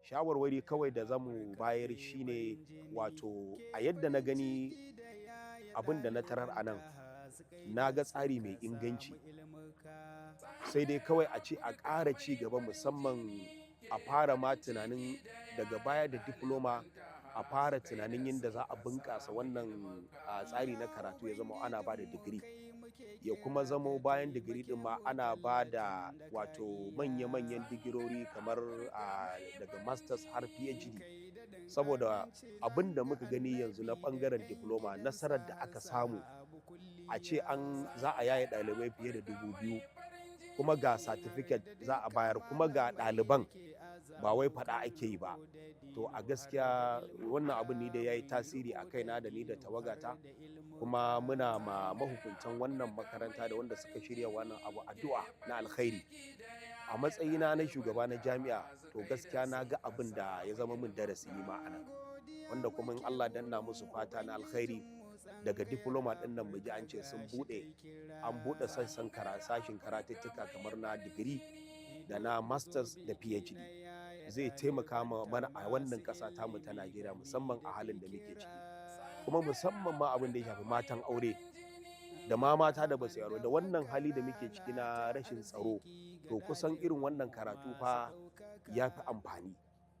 shawarwari kawai da zamu bayar shine wato a yadda na gani abin da na tarar a nan, na ga tsari mai inganci, sai dai kawai a ce a ƙara ci gaba, musamman a fara ma tunanin daga baya da diploma a fara tunanin yadda za a bunƙasa wannan tsari na karatu ya zama ana ba da digiri, ya kuma zamo bayan digiri din ma ana ba da wato manya-manyan digirori kamar daga masters har PhD. Saboda abin da muka gani yanzu na ɓangaren diploma, nasarar da aka samu a ce za a yaye ɗalibai fiye da 2000, kuma ga certificate za a bayar, kuma ga ɗaliban, ba wai faɗa ake yi ba. To a gaskiya wannan abin ni da ya yi tasiri a kaina da ni da tawagata, kuma muna ma mahukuntan wannan makaranta da wanda suka shirya wannan abu addu'a na alkhairi. A matsayina na shugaba na jami'a, to gaskiya na ga abin da ya zama min darasi ni ma'ana, wanda kuma in Allah danna musu fata na alkhairi. Daga diploma ɗin nan muji an ce an buɗe sashen sashin karatuttuka kamar na digiri da na masters da PhD. Zai taimaka mana a wannan ƙasa tamu ta Najeriya, musamman a halin da muke ciki, kuma musamman ma abin da ya shafi matan aure da ma mata da basu yaro, da wannan hali da muke ciki na rashin tsaro. To kusan irin wannan karatu fa ya fi amfani.